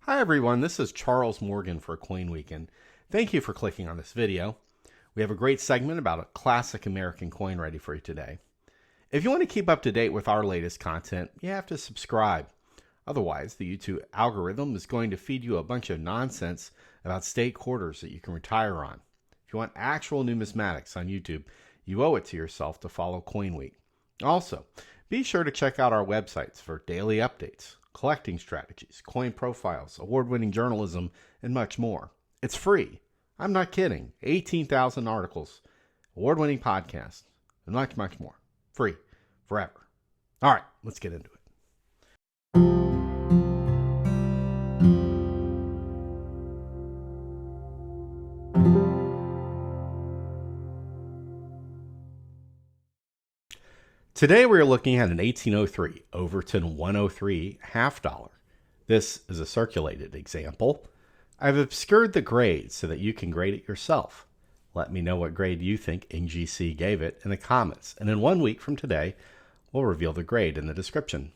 Hi everyone, this is Charles Morgan for CoinWeek, and thank you for clicking on this video. We have a great segment about a classic American coin ready for you today. If you want to keep up to date with our latest content, you have to subscribe. Otherwise, the YouTube algorithm is going to feed you a bunch of nonsense about state quarters that you can retire on. If you want actual numismatics on YouTube, you owe it to yourself to follow CoinWeek. Also, be sure to check out our websites for daily updates, collecting strategies, coin profiles, award-winning journalism, and much more. It's free. I'm not kidding. 18,000 articles, award-winning podcasts, and much, much more. Free. Forever. All right, let's get into it. Today we are looking at an 1803 Overton-103 half dollar. This is a circulated example. I've obscured the grade so that you can grade it yourself. Let me know what grade you think NGC gave it in the comments, and in 1 week from today, we'll reveal the grade in the description.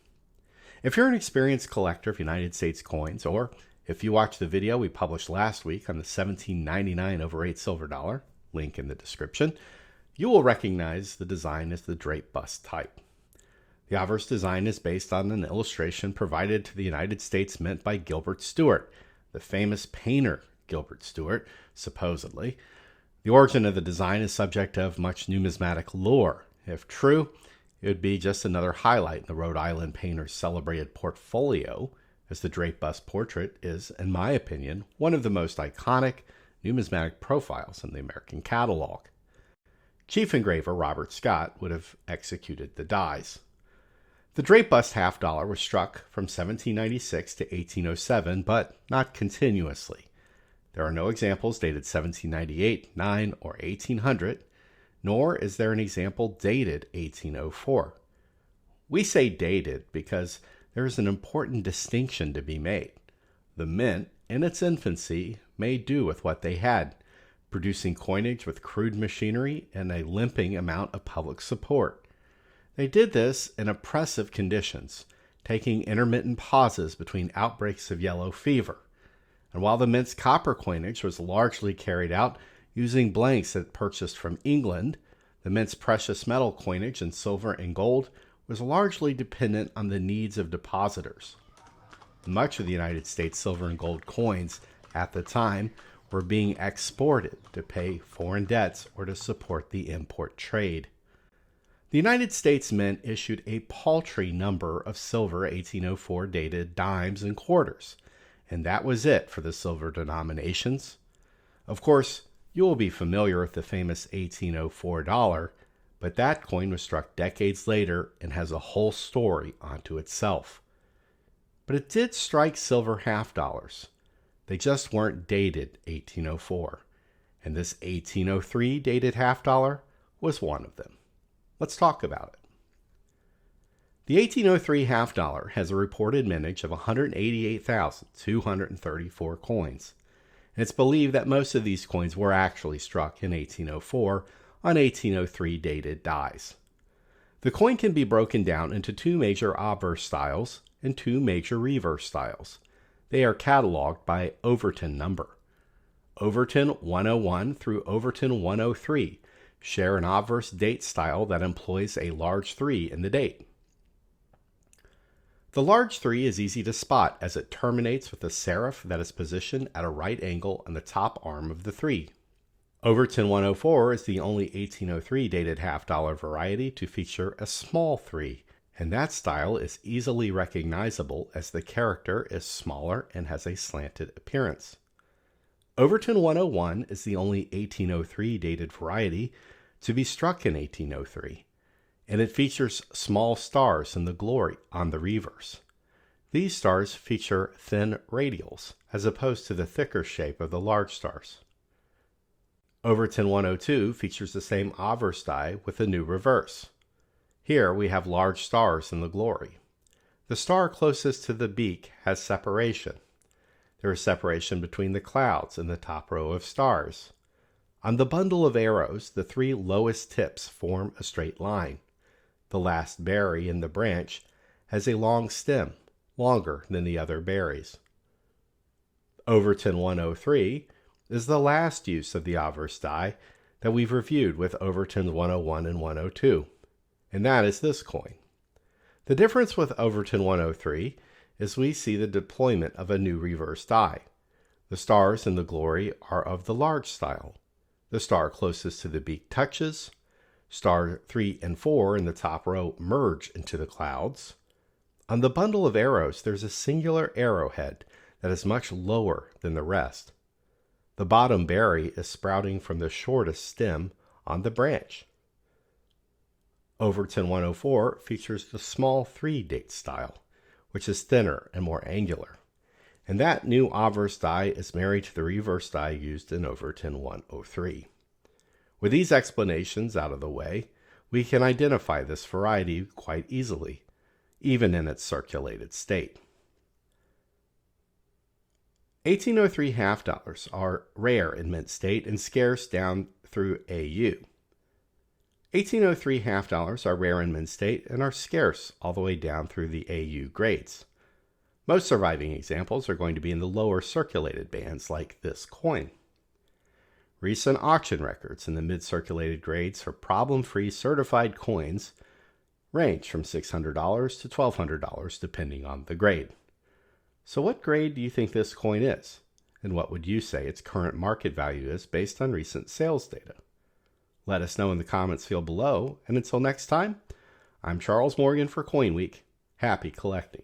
If you're an experienced collector of United States coins, or if you watched the video we published last week on the 1799/8 silver dollar, link in the description, you will recognize the design as the Draped Bust Type. The obverse design is based on an illustration provided to the United States Mint by Gilbert Stuart, the famous painter Gilbert Stuart, supposedly. The origin of the design is subject of much numismatic lore. If true, it would be just another highlight in the Rhode Island painter's celebrated portfolio, as the Draped Bust portrait is, in my opinion, one of the most iconic numismatic profiles in the American catalog. Chief Engraver Robert Scot would have executed the dies. The Draped Bust half dollar was struck from 1796 to 1807, but not continuously. There are no examples dated 1798, 9, or 1800, nor is there an example dated 1804. We say dated because there is an important distinction to be made. The mint, in its infancy, made do with what they had, producing coinage with crude machinery and a limping amount of public support. They did this in oppressive conditions, taking intermittent pauses between outbreaks of yellow fever. And while the mint's copper coinage was largely carried out using blanks it purchased from England, the mint's precious metal coinage in silver and gold was largely dependent on the needs of depositors. Much of the United States silver and gold coins at the time were being exported to pay foreign debts or to support the import trade. The United States Mint issued a paltry number of silver 1804 dated dimes and quarters, and that was it for the silver denominations. Of course, you will be familiar with the famous 1804 dollar, but that coin was struck decades later and has a whole story unto itself. But it did strike silver half dollars. They just weren't dated 1804, and this 1803 dated half dollar was one of them. Let's talk about it. The 1803 half dollar has a reported mintage of 188,234 coins, and it's believed that most of these coins were actually struck in 1804 on 1803 dated dies. The coin can be broken down into two major obverse styles and two major reverse styles. They are cataloged by Overton number. Overton-101 through Overton-103 share an obverse date style that employs a large 3 in the date. The large 3 is easy to spot as it terminates with a serif that is positioned at a right angle on the top arm of the 3. Overton-104 is the only 1803 dated half dollar variety to feature a small 3. And that style is easily recognizable as the character is smaller and has a slanted appearance. Overton-101 is the only 1803 dated variety to be struck in 1803, and it features small stars in the glory on the reverse. These stars feature thin radials, as opposed to the thicker shape of the large stars. Overton-102 features the same obverse die with a new reverse. Here we have large stars in the glory. The star closest to the beak has separation. There is separation between the clouds in the top row of stars. On the bundle of arrows, the 3 lowest tips form a straight line. The last berry in the branch has a long stem, longer than the other berries. Overton 103 is the last use of the obverse die that we've reviewed with Overton's 101 and 102, and that is this coin. The difference with Overton 103 is we see the deployment of a new reverse die. The stars in the glory are of the large style. The star closest to the beak touches. Star 3 and 4 in the top row merge into the clouds. On the bundle of arrows, there's a singular arrowhead that is much lower than the rest. The bottom berry is sprouting from the shortest stem on the branch. Overton 104 features the small 3-date style, which is thinner and more angular. And that new obverse die is married to the reverse die used in Overton 103. With these explanations out of the way, we can identify this variety quite easily, even in its circulated state. 1803 half dollars are rare in mint state and scarce down through AU. 1803 half dollars are rare in mint state and are scarce all the way down through the AU grades. Most surviving examples are going to be in the lower circulated bands like this coin. Recent auction records in the mid-circulated grades for problem-free certified coins range from $600 to $1,200 depending on the grade. So what grade do you think this coin is? And what would you say its current market value is based on recent sales data? Let us know in the comments field below, and until next time, I'm Charles Morgan for CoinWeek. Happy collecting.